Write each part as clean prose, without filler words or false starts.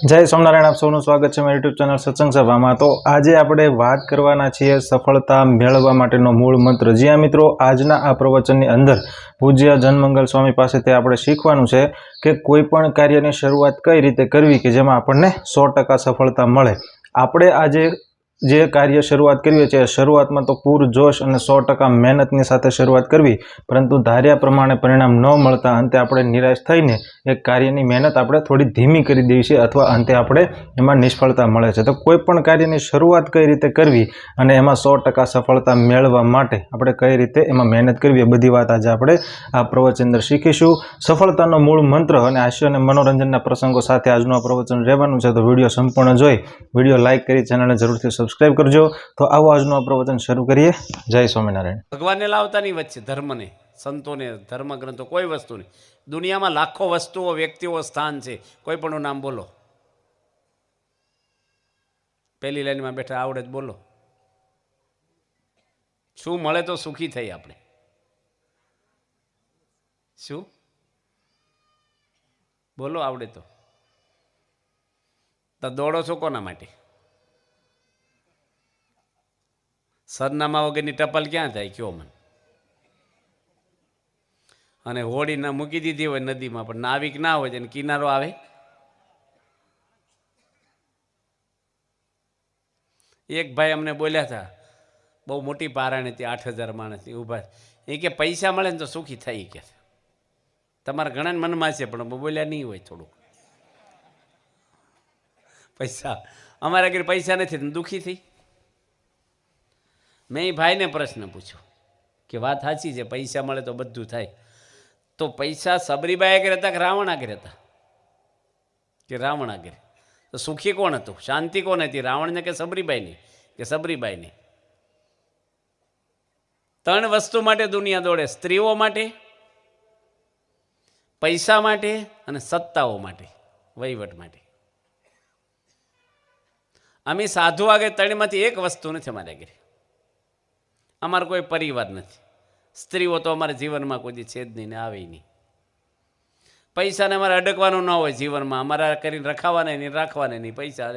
જય સ્વામિનારાયણ, આપ સૌનું સ્વાગત છે મારી યુટ્યુબ ચેનલ સત્સંગ સભામાં। તો આજે આપણે વાત કરવાના છીએ સફળતા મેળવવા માટેનો મૂળ મંત્ર। જ્યાં મિત્રો આજના આ પ્રવચનની અંદર પૂજ્ય જનમંગલ સ્વામી પાસેથી આપણે શીખવાનું છે કે કોઈ પણ કાર્યની શરૂઆત કઈ રીતે કરવી કે જેમાં આપણને 100% સફળતા મળે। આપણે આજે જે કાર્ય શરૂઆત કરીએ છીએ શરૂઆતમાં તો પૂરજોશ અને 100% મહેનતની સાથે શરૂઆત કરવી, પરંતુ ધાર્યા પ્રમાણે પરિણામ ન મળતા અંતે આપણે નિરાશ થઈને એ કાર્યની મહેનત આપણે થોડી ધીમી કરી દેવી છે અથવા અંતે આપણે એમાં નિષ્ફળતા મળે છે। તો કોઈ પણ કાર્યની શરૂઆત કઈ રીતે કરવી અને એમાં 100% સફળતા મેળવવા માટે આપણે કઈ રીતે એમાં મહેનત કરવી એ બધી વાત આજે આપણે આ પ્રવચન અંદર શીખીશું। સફળતાનો મૂળ મંત્ર અને હાસ્ય અને મનોરંજનના પ્રસંગો સાથે આજનું આ પ્રવચન રહેવાનું છે। તો વિડીયો સંપૂર્ણ જોઈ વિડીયો લાઇક કરી ચેનલને જરૂરથી સબસ્ક્રાઇબ કરજો। તો આવો આજનું આ પ્રવચન શરૂ કરીએ। જય સ્વામિનારાયણ। ભગવાનને લાવતાની વચ્ચે ધર્મને, સંતોને, ધર્મગ્રંથો કોઈ વસ્તુ નહીં। દુનિયામાં લાખો વસ્તુઓ, વ્યક્તિઓ, સ્થાન છે, કોઈ પણનું નામ બોલો। પહેલી લાઈનમાં બેઠા આવડે જ બોલો। શું મળે તો સુખી થઈ આપણે? શું બોલો આવડે તો દોડો છો કોના માટે? સરનામા વગરની ટપાલ ક્યાં જાય કયો મને? અને હોડી ના મૂકી દીધી હોય નદીમાં પણ નાવિક ના હોય એને કિનારો આવે? એક ભાઈ અમને બોલ્યા હતા, બહુ મોટી પારાણી હતી, 8000 માણસની ઊભા, એ કે પૈસા મળે ને તો સુખી થઈ કે તમારા ઘણા મનમાં છે પણ બોલ્યા નહીં હોય થોડુંક પૈસા અમારા ઘરે પૈસા નથી દુઃખી થઈ। મેં એ ભાઈને પ્રશ્ન પૂછ્યો કે વાત સાચી છે પૈસા મળે તો બધું થાય, તો પૈસા સબરીબાઈ આગળ હતા કે રાવણ આગળ હતા? કે રાવણ આગળ? તો સુખી કોણ હતું, શાંતિ કોણ હતી, રાવણને કે સબરીબાઈની? કે સબરીબાઈની। ત્રણ વસ્તુ માટે દુનિયા દોડે, સ્ત્રીઓ માટે, પૈસા માટે અને સત્તાઓ માટે, વહીવટ માટે। અમે સાધુ આગળ ત્રણમાંથી એક વસ્તુ નથી અમારે આગળ। અમારો કોઈ પરિવાર નથી, સ્ત્રીઓ તો અમારા જીવનમાં કોઈ છે જ નહીં ને આવે નહીં। પૈસાને અમારે અડકવાનું ન હોય જીવનમાં, અમારા કરીને રખાવાને નહીં, રાખવાને નહીં। પૈસા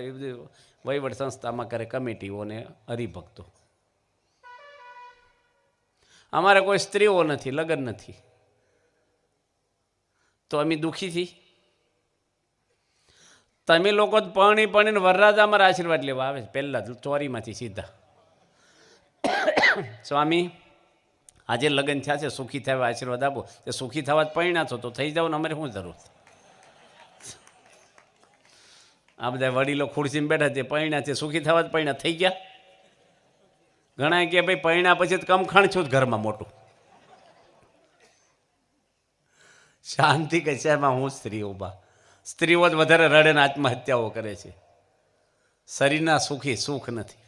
વહીવટ સંસ્થામાં કરે કમિટીઓને હરિભક્તો। અમારે કોઈ સ્ત્રીઓ નથી, લગ્ન નથી, તો અમે દુઃખી થી? તમે લોકો જ પરણીને વરરાજા અમારા આશીર્વાદ લેવા આવે છે પહેલા ચોરીમાંથી સીધા। સ્વામી આજે લગ્ન થયા છે, સુખી થયા આશીર્વાદ આપો। તે સુખી થવા જ પરણ્યા છો તો થઈ જાવ ને, અમારે શું જરૂર? આ બધા વડીલો ખુરશીમાં બેઠા છે, પરણ્યા છે, સુખી થવા જ પરણ્યા થઈ ગયા। ઘણા કે ભાઈ પરણ્યા પછી કમખાણ છું જ ઘરમાં મોટું, શાંતિ કે છે એમાં હું સ્ત્રી ઉભા। સ્ત્રીઓ જ વધારે રડે ને આત્મહત્યાઓ કરે છે। શરીરના સુખી સુખ નથી,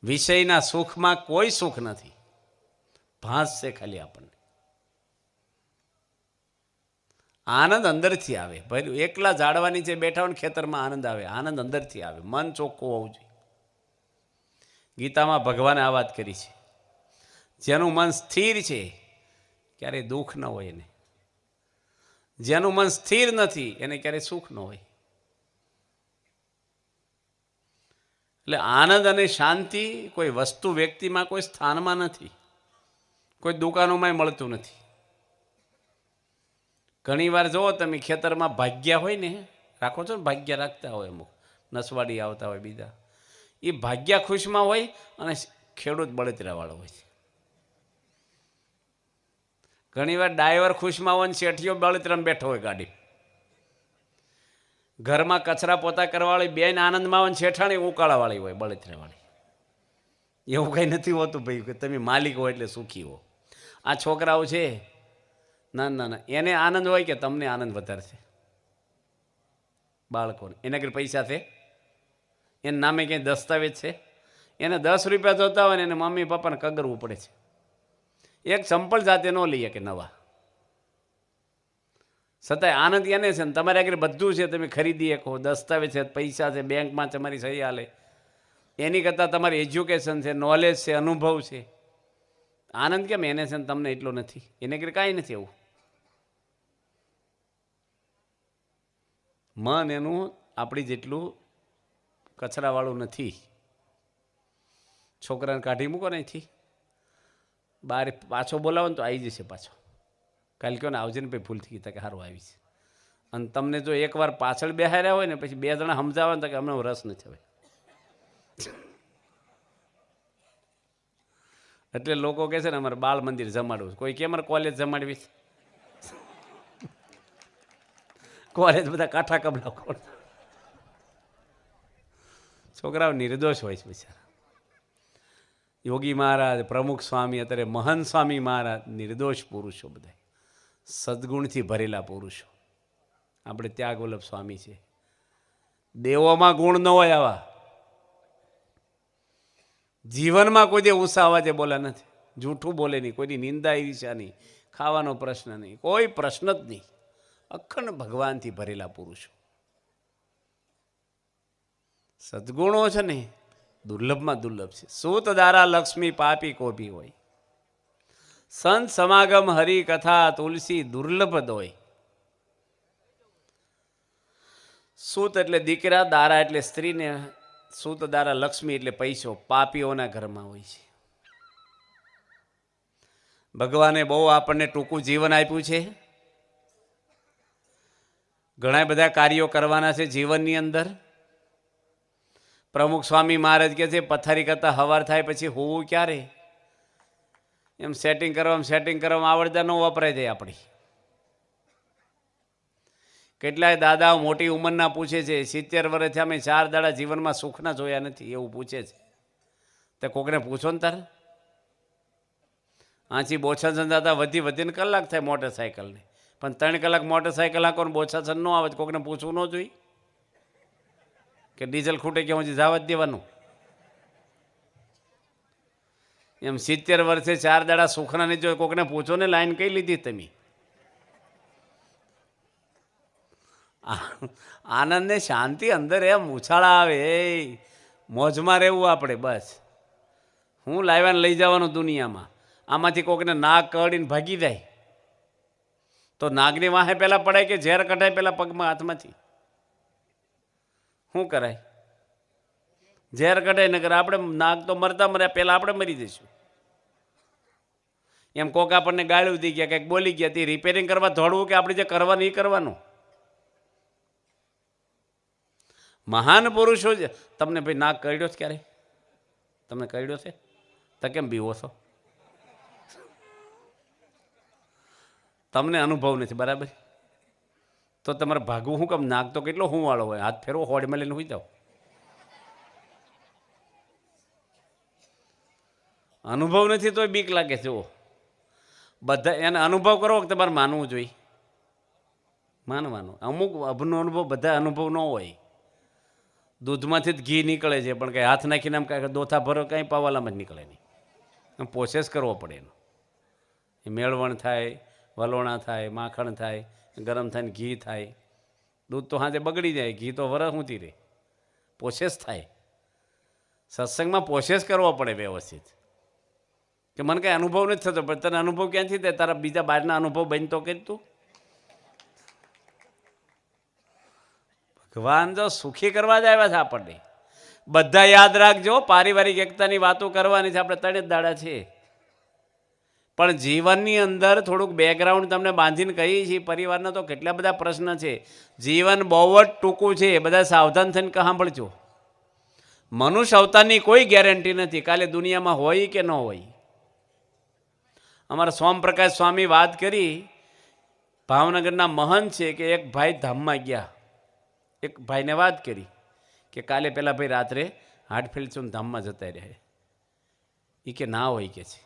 વિષયના સુખમાં કોઈ સુખ નથી, ભાસ છે ખાલી આપણને। આનંદ અંદરથી આવે, ભાઈ એકલા ઝાડવાની જે બેઠા હોય ને ખેતરમાં આનંદ આવે, આનંદ અંદરથી આવે, મન ચોખ્ખું હોવું જોઈએ। ગીતામાં ભગવાને આ વાત કરી છે, જેનું મન સ્થિર છે ક્યારેય દુઃખ ન હોય એને, જેનું મન સ્થિર નથી એને ક્યારેય સુખ ન હોય। એટલે આનંદ અને શાંતિ કોઈ વસ્તુ વ્યક્તિમાં કોઈ સ્થાનમાં નથી, કોઈ દુકાનોમાં મળતું નથી। ઘણી વાર જુઓ તમે ખેતરમાં ભાગ્યા હોય ને, રાખો છો ને, ભાગ્યા રાખતા હોય અમુક નસવાડી આવતા હોય બીજા, એ ભાગ્યા ખુશમાં હોય અને ખેડૂત બળતરાવાળો હોય છે। ઘણી વાર ડ્રાઈવર ખુશમાં હોય ને શેઠિયો બળતરામાં બેઠો હોય ગાડી, ઘરમાં કચરા પોતા કરવાવાળી બેન આનંદમાં હોય ને શેઠાણી ઉકાળાવાળી હોય બળતરાવાળી। એવું કંઈ નથી હોતું ભાઈ કે તમે માલિક હો એટલે સુખી હો। આ છોકરાઓ છે ના ના ના, એને આનંદ હોય કે તમને આનંદ વધારે છે બાળકોને, એના આગળ પૈસા છે, એના નામે ક્યાંય દસ્તાવેજ છે? એને 10 રૂપિયા જોતા હોય ને એને મમ્મી પપ્પાને કગરવું પડે છે। એક ચંપલ જાતે ન લઈએ કે નવા, છતાંય આનંદ એને છે ને તમારે આગળ બધું છે, તમે ખરીદી શકો, દસ્તાવેજ છે, પૈસા છે, બેંકમાં તમારી સહી હાલે, એની કરતાં તમારી એજ્યુકેશન છે, નોલેજ છે, અનુભવ છે। આનંદ કેમ એને છે ને તમને એટલો નથી? એને આગળ કાંઈ નથી એવું। મન એનું આપણી જેટલું કચરાવાળું નથી. છોકરાને કાઢી મૂકો ને અહીંથી બહાર પાછો બોલાવો ને તો આવી જશે પાછો. કાલે કહો ને આવજે ને ભાઈ ભૂલથી કીધા કે સારું આવી છે. અને તમને જો એકવાર પાછળ બેહાર્યા હોય ને પછી બે જણા સમજાવે ને તો કે અમને રસ નથી હવે. એટલે લોકો કહે છે ને અમારે બાળ મંદિર જમાડવું. કોઈ કે અમારે કોલેજ જમાડવી છે. કોલેજ બધા કાંઠા કબલા કોણ. છોકરાઓ નિર્દોષ હોય છે બિચારા. યોગી મહારાજ, પ્રમુખ સ્વામી, અત્યારે મહંત સ્વામી મહારાજ નિર્દોષ પુરુષો, બધા સદગુણથી ભરેલા પુરુષો. આપણે ત્યાગ વલ્લભ સ્વામી છે. દેવોમાં ગુણ ન હોય આવા. જીવનમાં કોઈ દે ઊંચા અવાજે બોલ્યા નથી, જૂઠું બોલે નહીં, કોઈની નિંદા ઈર્ષ્યા નહીં, ખાવાનો પ્રશ્ન નહીં, કોઈ પ્રશ્ન જ નહીં. અખંડ ભગવાનથી ભરેલા પુરુષો. સદગુણો છે ને દુર્લભમાં દુર્લભ છે. સૂત દારા લક્ષ્મી પાપી કોભી હોય, સંત સમાગમ હરિ કથા તુલસી દુર્લભ દોય. સૂત એટલે દીકરા, દારા એટલે સ્ત્રીને, સૂત દારા લક્ષ્મી એટલે પૈસો પાપીઓના ઘરમાં હોય છે. ભગવાને બહુ આપણને ટૂંકું જીવન આપ્યું છે. ઘણા બધા કાર્યો કરવાના છે જીવનની અંદર. પ્રમુખ સ્વામી મહારાજ કહે છે પથારી કરતાં હવાર થાય પછી હોવું ક્યારે? એમ સેટિંગ કરવામાં આવડતા ન વપરાય જાય આપણી. કેટલાય દાદાઓ મોટી ઉંમરના પૂછે છે 70 વર્ષથી અમે 4 દાડા જીવનમાં સુખના જોયા નથી એવું પૂછે છે. તે કોકને પૂછો ને તારે. આથી બોછાસન દાદા વધીને કલાક થાય મોટરસાઇકલને, પણ 3 કલાક મોટરસાઇકલ આંકો ને બોછાસન ન આવે કોકને પૂછવું ન જોઈએ કે ડીઝલ ખૂટે કે હું જવા જ દેવાનું. એમ 70 વર્ષે 4 દાડા સુખના નહીં જોઈએ કોકને પૂછો ને લાઈન કઈ લીધી તમે? આનંદ ને શાંતિ અંદર એમ ઉછાળા આવે, એ મોજમાં રહેવું આપણે બસ. હું લાવ્યાને લઈ જવાનું દુનિયામાં. આમાંથી કોકને નાક કડીને ભાગી જાય તો નાગની વાહે પહેલાં પડાય કે ઝેર કઢાય પહેલાં પગમાં હાથમાંથી? શું કરાય? ઝેર કઢાય ન કરે. આપણે નાગ તો મરતા મર્યા પહેલાં આપણે મરી જઈશું. એમ કોક આપણને ગાળ્યું દી ગયા, કંઈક બોલી ગયા, તે રિપેરિંગ કરવા દોડવું કે આપણે જે કરવાનું એ કરવાનું? મહાન પુરુષો જ. તમને ભાઈ નાક કરડ્યો છે ક્યારે? તમને કરડ્યો છે તો કેમ બીવો છો? તમને અનુભવ નથી બરાબર. તો તમારે ભાગવું શું કામ? નાક તો કેટલો હું વાળો હોય, હાથ ફેરવો હોડમાં લઈને હોઈ જાઓ. અનુભવ નથી તોય બીક લાગે છે. જુઓ, બધા એને અનુભવ કરો કે તમારે માનવું જોઈએ. માનવાનું. અમુક અનુભવ બધા અનુભવ ન હોય. દૂધમાંથી જ ઘી નીકળે છે પણ કંઈ હાથ નાખીને આમ કાંઈ દોથા ભરો કંઈ પાવાલામાં જ નીકળે નહીં. આમ પ્રોસેસ કરવો પડે એનો. એ મેળવણ થાય, વલોણા થાય, માખણ થાય, ગરમ થાય ને ઘી થાય. દૂધ તો હાથે બગડી જાય, ઘી તો વરસ ઊંચી રહે. પ્રોસેસ થાય. સત્સંગમાં પ્રોસેસ કરવો પડે વ્યવસ્થિત. કે મને કંઈ અનુભવ નથી થતો, પણ તને અનુભવ ક્યાંથી થાય? તારા બીજા બહારના અનુભવ બની તો કરી તું. ભગવાન જો સુખી કરવા જ આવ્યા છે આપણને. બધા યાદ રાખજો, પારિવારિક એકતાની વાતો કરવાની છે. આપણે 3 જ દાડા છે, પણ જીવનની અંદર થોડુંક બેકગ્રાઉન્ડ તમને બાંધીને કહીએ છીએ. પરિવારના તો કેટલા બધા પ્રશ્ન છે. જીવન બહુ જ ટૂંકું છે. બધા સાવધાન થઈને સાંભળજો. મનુષ્ય અવતારની કોઈ ગેરંટી નથી કાલે દુનિયામાં હોય કે ન હોય. અમારા સોમપ્રકાશ સ્વામી વાત કરી, ભાવનગરના મહંત છે કે એક ભાઈ ધામમાં ગયા. એક ભાઈને વાત કરી કે કાલે પેલા ભાઈ રાત્રે હાટફેલચું ધામમાં જતા રહે. એ કે ના હોય કે છે,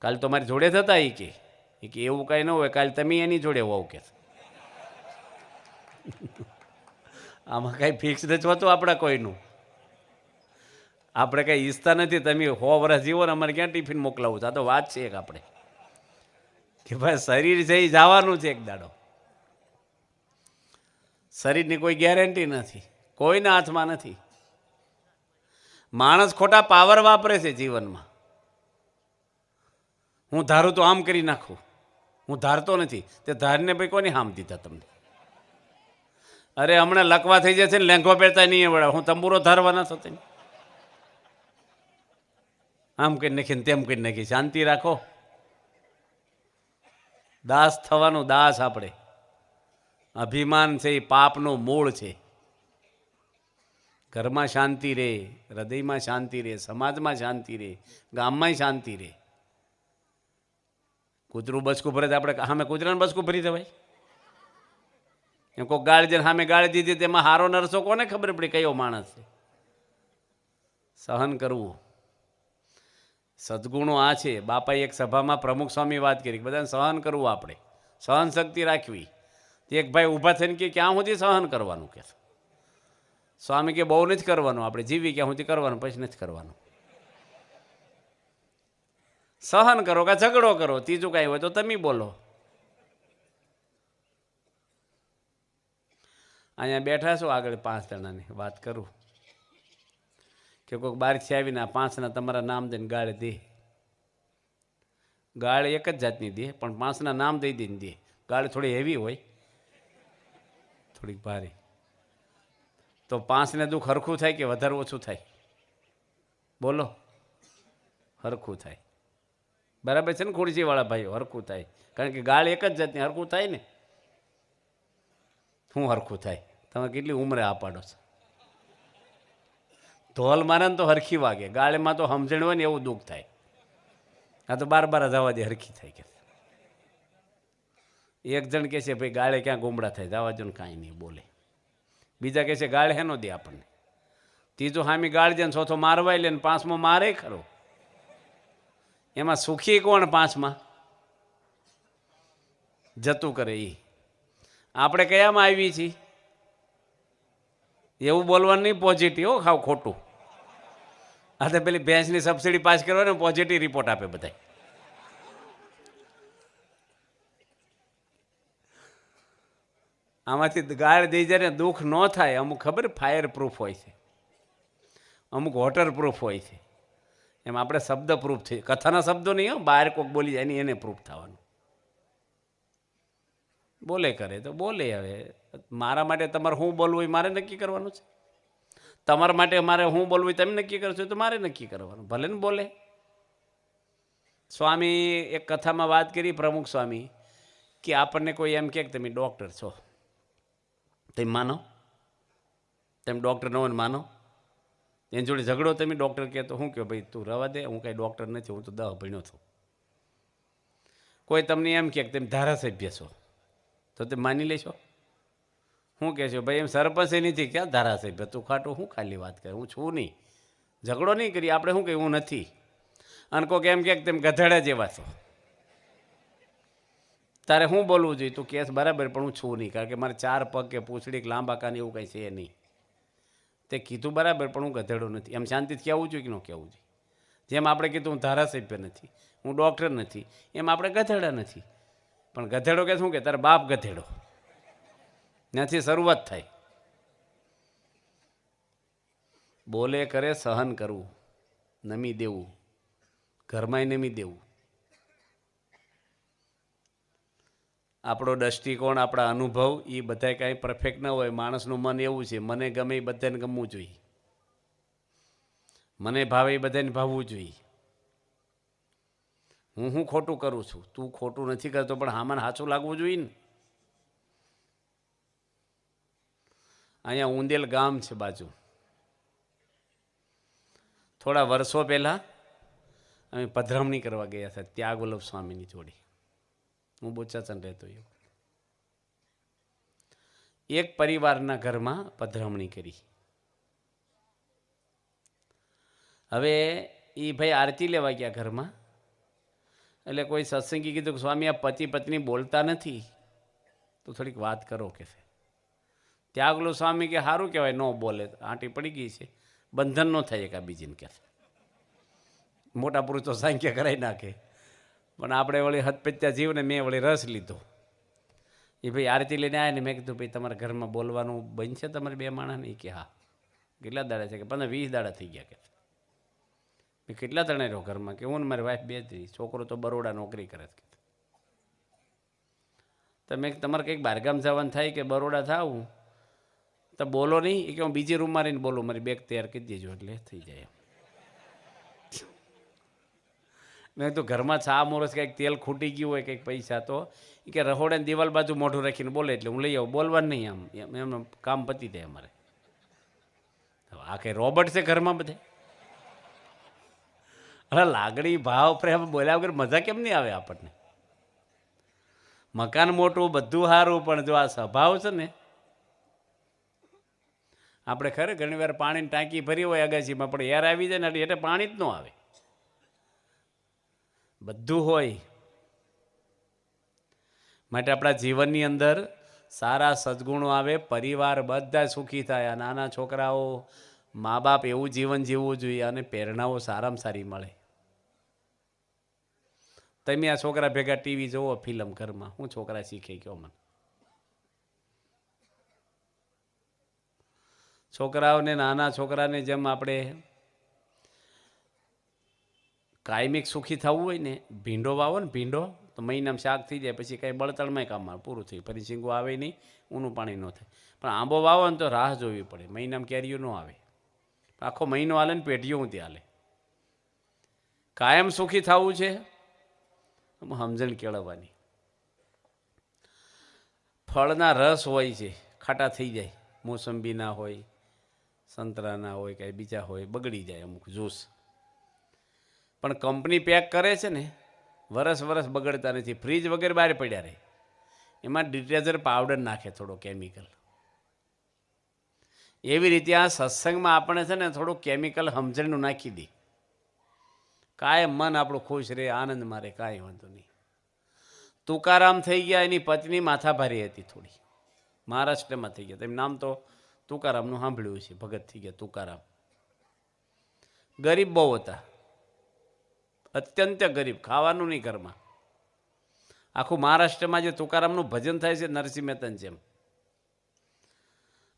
કાલે તો મારી જોડે થતા. એ કે એવું કાંઈ ન હોય, કાલે તમે એની જોડે હોવ કે. આમાં કાંઈ ફિક્સ નથી હોતું આપણા કોઈનું. આપણે કાંઈ ઈચ્છતા નથી તમે 100 વર્ષ જીવો ને અમારે ક્યાં ટિફિન મોકલાવું છે. આ તો વાત છે એક આપણે કે ભાઈ શરીર છે એ જવાનું છે એક દાડો. શરીરની કોઈ ગેરંટી નથી, કોઈના હાથમાં નથી. માણસ ખોટા પાવર વાપરે છે જીવનમાં. હું ધારું તો આમ કરી નાખું, હું ધારતો નથી. તે ધારને ભાઈ કોની હામ દીધા તમને? અરે હમણાં લકવા થઈ જશે ને લેંઘો પહેરતા નહીં આવડે. હું તંબુરો ધારવાના છો તેને આમ કરી નાખીને તેમ કરી નાખી. શાંતિ રાખો. દાસ થવાનું. દાસ આપણે અભિમાન છે એ પાપનું મૂળ છે. ઘરમાં શાંતિ રહે, હૃદયમાં શાંતિ રહે, સમાજમાં શાંતિ રહે, ગામમાં શાંતિ રહે. કૂતરું બચકું ભરે તો આપણે સામે કૂતરાને બચકું ભરી દેવાય? એમ કોઈ ગાળી દે સામે ગાળી દીધી તેમાં હારો નરસો કોને ખબર પડી કયો માણસ છે? સહન કરવું. સદગુણો આ છે. બાપાએ એક સભામાં પ્રમુખ સ્વામી વાત કરી, બધાને સહન કરવું. આપણે સહન શક્તિ રાખવી. એક ભાઈ ઊભા થઈને કે ક્યાં સુધી સહન કરવાનું? કે સ્વામી કે બહુ નથી કરવાનું, આપણે જીવી ક્યાં સુધી કરવાનું, પછી નથી કરવાનું. સહન કરો કે ઝઘડો કરો, ત્રીજું કાંઈ હોય તો તમે બોલો. અહીંયા બેઠા છો આગળ 5 જણાની વાત કરું કે કોઈક બહારથી આવીને 5ના તમારા નામ દઈને ગાળ દે. ગાળ એક જ જાતની દે, પણ 5ના નામ દઈ દઈને દે. ગાળ થોડી હેવી હોય, થોડીક ભારી. તો 5ને દુઃખ હરખું થાય કે વધારે ઓછું થાય? બોલો. હરખું થાય. બરાબર છે ને ખુરશીવાળા ભાઈઓ? હરખું થાય. કારણ કે ગાળ એક જ જાતની. હરખું થાય ને. શું હરખું થાય? તમે કેટલી ઉંમરે આ પાડો છો? ધોલ મારે ને તો હરખી વાગે, ગાળેમાં તો સમજણ હોય ને એવું દુઃખ થાય. આ તો બાર જવા દે, હરખી થાય. કે એક જણ કહે છે ભાઈ ગાળે ક્યાં ગુમડા થાય, જવા દો ને કાંઈ નહીં બોલે. બીજા કહે છે ગાળ હેનો દે આપણને. ત્રીજો હામી ગાળ દે ને ચોથો મારવાય લે ને 5મો મારે ખરો. એમાં સુખી કોણ? 5માં જતું કરે એ. આપણે કયામાં આવી છીએ? એવું બોલવાનું નહીં પોઝિટિવ. હો ખાવ ખોટું. આ તો પેલી ભેંસની સબસિડી પાસ કરવાની પોઝિટિવ રિપોર્ટ આપે બધા. આમાંથી ગાળ દઈ જાય ને દુઃખ ન થાય. અમુક ખબર ફાયર પ્રૂફ હોય છે, અમુક વોટર પ્રૂફ હોય છે. એમ આપણે શબ્દ પ્રૂફ છે. કથાના શબ્દો નહીં હો, બહાર કોઈક બોલી જાય નહીં એને પ્રૂફ થવાનું. બોલે કરે તો બોલે. હવે મારા માટે તમારે શું બોલવું એ મારે નક્કી કરવાનું છે. તમારા માટે મારે શું બોલવું તમે નક્કી કરશો તો મારે નક્કી કરવાનું. ભલે ને બોલે. સ્વામી એક કથામાં વાત કરી, પ્રમુખ સ્વામી, કે આપણને કોઈ એમ કહે કે તમે ડૉક્ટર છો, તમે માનો? તમે ડૉક્ટર ન હોય ને માનો? એની જોડે ઝઘડો તમે ડૉક્ટર કહે તો શું કહો? ભાઈ તું રવા દે, હું કાંઈ ડૉક્ટર નથી, હું તો 10 ભણ્યો છું. કોઈ તમને એમ કહે કે તમે ધારાસભ્ય છો તો તમે માની લેશો? શું કહેશો? ભાઈ એમ સરપંચ નથી, ક્યાં ધારાસભ્ય? તું ખાટું શું ખાલી વાત કરે? હું છું નહીં. ઝઘડો નહીં કરી આપણે. શું કહ્યું? હું નથી. અને કોઈક એમ કહે કે તમે ગધેડા જેવા છો, તારે શું બોલવું જોઈએ? તું કહેશ બરાબર, પણ હું છું નહીં. કારણ કે મારે 4 પગ કે પૂંછડી કે લાંબા કાન એવું કંઈ છે નહીં. તે કીધું બરાબર, પણ હું ગધેડો નથી. એમ શાંતિથી કહેવું જોઈએ કે ન કહેવું જોઈએ? જેમ આપણે કીધું હું ધારાસભ્ય નથી, હું ડૉક્ટર નથી, એમ આપણે ગધેડા નથી. પણ ગધેડો કે શું કે તારા બાપ ગધેડો. ત્યાંથી શરૂઆત થાય. બોલે કરે સહન કરવું, નમી દેવું, ઘરમાંય નમી દેવું. આપણો દૃષ્ટિકોણ, આપણા અનુભવ એ બધા કાંઈ પરફેક્ટ ન હોય. માણસનું મન એવું છે, મને ગમે એ બધાને ગમવું જોઈએ, મને ભાવે એ બધાને ભાવવું જોઈએ. હું ખોટું કરું છું, તું ખોટું નથી કરતો, પણ હામાને સાચું લાગવું જોઈએ ને. અહીંયા ઉંદેલ ગામ છે બાજુ. થોડા વર્ષો પહેલાં અમે પધરામણી કરવા ગયા હતા ત્યાગ વલ્લભ સ્વામીની જોડે. હું બોચાચન રહેતો. એક પરિવારના ઘરમાં પધરામણી કરી. હવે એ ભાઈ આરતી લેવા ગયા ઘરમાં. એટલે કોઈ સત્સંગી કીધું કે સ્વામી આ પતિ પત્ની બોલતા નથી, તો થોડીક વાત કરો કે છે. ત્યાગલો સ્વામી કે સારું કહેવાય ન બોલે, આંટી પડી ગઈ છે, બંધન ન થાય એકાબીજીને કે. મોટા પુરુષ તો સાંખ્ય કરાવી નાખે, પણ આપણે વળી હથપત્યા જીવને મેં વળી રસ લીધો. એ ભાઈ આરતી લઈને આવ્યા ને મેં કીધું ભાઈ તમારા ઘરમાં બોલવાનું બંધ છે તમારે 2 માણસને? એ કે હા. કેટલા દાડા છે? કે 15-20 દાડા થઈ ગયા. કે મેં કેટલા તણે રહ્યો ઘરમાં? કે હું ને મારી વાઈફ 2 જ રહી, છોકરો તો બરોડા નોકરી કરે છે. તમે તમારે કંઈક બહારગામ જવાનું થાય કે બરોડા થાવું તો બોલો નહીં એ કે હું બીજી રૂમમાં રહીને બોલું, મારી બેગ તૈયાર કરી દેજો એટલે થઈ જાય. મેં તો ઘરમાં ચા મોરસ કંઈક તેલ ખૂટી ગયું હોય કંઈક પૈસા તો એ કે રહોડાની દિવાલ બાજુ મોઢું રાખીને બોલે એટલે હું લઈ આવું, બોલવાનું નહીં આમ એમનું કામ પતી જાય અમારે. આ કંઈ રોબોટ છે ઘરમાં બધે? અરે લાગણી ભાવ પ્રેમ બોલ્યા વગર મજા કેમ નહીં આવે આપણને? મકાન મોટું બધું સારું પણ જો આ સ્વભાવ છે ને, આપણે ખરે ઘણી વાર પાણીની ટાંકી ભરી હોય અગાસીમાં પણ એર આવી જાય ને એટલે પાણી જ ન આવે. બધું હોય માટે આપણા જીવનની અંદર સારા સદગુણો આવે, પરિવાર બધા સુખી થાય. નાના છોકરાઓ મા બાપ એવું જીવન જીવવું જોઈએ અને પ્રેરણાઓ સારામાં સારી મળે. તમે આ છોકરા ભેગા ટીવી જોવો, ફિલ્મ ઘરમાં, હું છોકરા શીખે કયો મને? છોકરાઓને નાના છોકરાને જેમ આપણે કાયમિક સુખી થવું હોય ને, ભીંડો વાવો ને ભીંડો તો મહિનામાં શાક થઈ જાય, પછી કાંઈ બળતણમાં કામ આવે, પૂરું થયું, ફરી શીંગું આવે નહીં, ઊનું પાણી ન થાય. પણ આંબો વાવો ને તો રાહ જોવી પડે, મહિનામાં કેરીઓ ન આવે, આખો મહિનો હાલે ને પેઢીઓ ઊંધી હાલે. કાયમ સુખી થવું છે, સમજણ કેળવવાની. ફળના રસ હોય છે, ખાટા થઈ જાય, મોસંબીના હોય, સંતરાના હોય, કાંઈ બીજા હોય, બગડી જાય અમુક જ્યુસ. પણ કંપની પેક કરે છે ને, વરસ બગડતા નથી, ફ્રીજ વગેરે બહાર પડ્યા રહે. એમાં ડિટર્જન્ટ પાવડર નાખે, થોડો કેમિકલ. એવી રીતે આ સત્સંગમાં આપણે છે ને થોડું કેમિકલ સમજણનું નાખી દે, કાંઈ મન આપણું ખુશ રહે, આનંદ મારે, કાંઈ વાંધો નહીં. તુકારામ થઈ ગયા, એની પત્ની માથાભારી હતી થોડી, મહારાષ્ટ્રમાં થઈ ગયા. તેમ નામ તો તુકારામનું સાંભળ્યું છે, ભગત થઈ ગયા તુકારામ. ગરીબ બહુ હતા, અત્યંત ગરીબ, ખાવાનું નહીં ઘરમાં. આખું મહારાષ્ટ્રમાં જે તુકારામનું ભજન થાય છે નરસિંહ મહેતાની જેમ.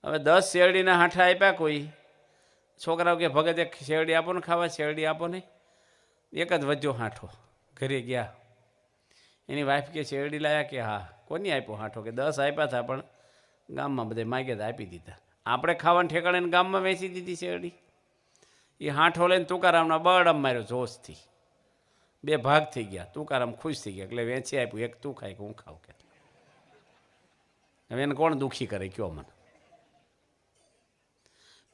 હવે 10 શેરડીના હાંઠા આપ્યા કોઈ છોકરાઓ કે ભગત એક શેરડી આપો ને ખાવા, શેરડી આપો ને. એક જ વજ્જો હાંઠો. ઘરે ગયા, એની વાઈફ કે શેરડી લાયા કે હા. કોની આપ્યો હાંઠો? કે 10 આપ્યા હતા પણ ગામમાં બધે માગ્યા હતા, આપી દીધા. આપણે ખાવાને ઠેકાણે ગામમાં વેચી દીધી શેરડી. એ હાંઠો લઈને તુકારામના બળમ માર્યો જોશથી, 2 ભાગ થઈ ગયા. તુકારામ ખુશ થઈ ગયા એટલે વેચી આપ્યું, એક તું ખાય કે હું ખાઉં કે. હવે એને કોણ દુઃખી કરે કયો મને?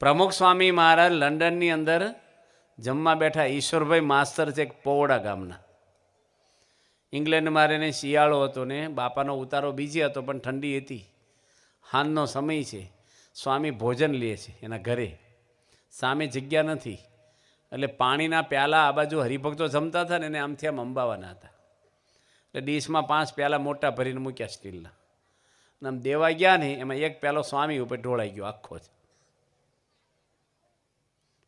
પ્રમુખ સ્વામી મહારાજ લંડનની અંદર જમવા બેઠા. ઈશ્વરભાઈ માસ્તર છે એક પોવડા ગામના. ઇંગ્લેન્ડમાં રહીને શિયાળો હતો ને બાપાનો ઉતારો બીજી હતો પણ ઠંડી હતી, હાંજનો સમય છે. સ્વામી ભોજન લે છે એના ઘરે, સામે જગ્યા નથી એટલે પાણીના પ્યાલા આ બાજુ હરિભક્તો જમતા હતા ને એને આમથી આમ અંબાવાના હતા. એટલે ડીશમાં 5 પ્યાલા મોટા ભરીને મૂક્યા સ્ટીલના. અને આમ દેવા ગયા ને એમાં એક પ્યાલો સ્વામી ઉપર ઢોળાઈ ગયો આખો જ.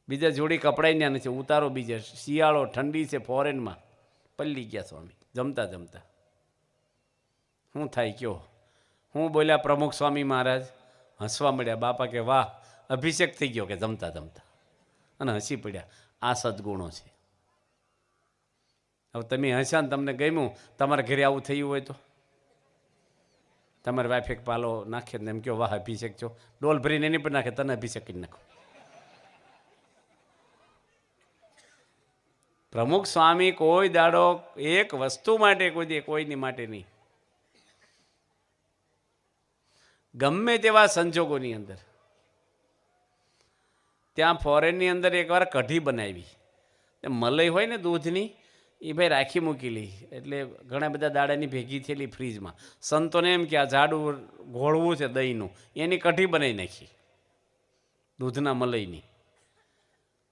બીજા જોડી કપડાઈ નથી, ઉતારો બીજે, શિયાળો, ઠંડી છે, ફોરેનમાં. પલ્લી ગયા સ્વામી જમતા જમતા. શું થાય કયો? હું બોલ્યા પ્રમુખ સ્વામી મહારાજ? હસવા મળ્યા. બાપા કે વાહ, અભિષેક થઈ ગયો કે જમતા જમતા. અને હસી પડ્યા. આ સદગુણો છે. હવે તમે હસ્યા ને તમને ગમ્યું, તમારા ઘરે આવું થયું હોય તો તમારી વાઈફ એક પાલો નાખે ને એમ કહો વાહ અભિષેક છો, ડોલ ભરીને એની પર નાખે, તને અભિષેક કરી નાખો. પ્રમુખ સ્વામી કોઈ દાડો એક વસ્તુ માટે કોઈ દે, કોઈની માટે નહીં. ગમે તેવા સંજોગોની અંદર. ત્યાં ફોરેનની અંદર એકવાર કઢી બનાવી, મલાઈ હોય ને દૂધની, એ ભાઈ રાખી મૂકેલી, એટલે ઘણા બધા દાડાની ભેગી થયેલી ફ્રીજમાં. સંતોને એમ કે આ જાડું ઘોળવું છે દહીંનું, એની કઢી બનાવી નાખી દૂધના મલાઈની.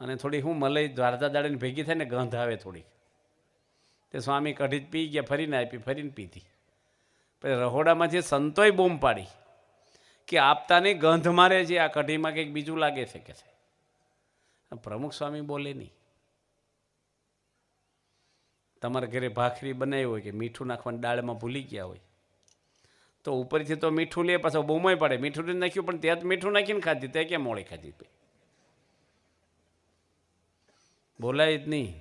અને થોડી હું મલાઈ દ્વારતા દાડાની ભેગી થાય ને ગંધ આવે થોડીક, તે સ્વામી કઢી જ પી ગયા, ફરીને આપી, ફરીને પીધી. પછી રહોડામાંથી સંતોય બૂમ પાડી કે આપતાની ગંધ મારે છે, આ કઢીમાં કંઈક બીજું લાગે છે કે છે. પ્રમુખ સ્વામી બોલે નહીં. તમારા ઘરે ભાખરી બનાવી હોય કે મીઠું નાખવાની દાળમાં ભૂલી ગયા હોય તો ઉપરથી તો મીઠું લે, પાછો બૂમોય પડે, મીઠું નથી નાખ્યું પણ ત્યાં જ મીઠું નાખીને ખાધી, ત્યાં કેમ મોડી ખાધી? બોલાય જ નહીં.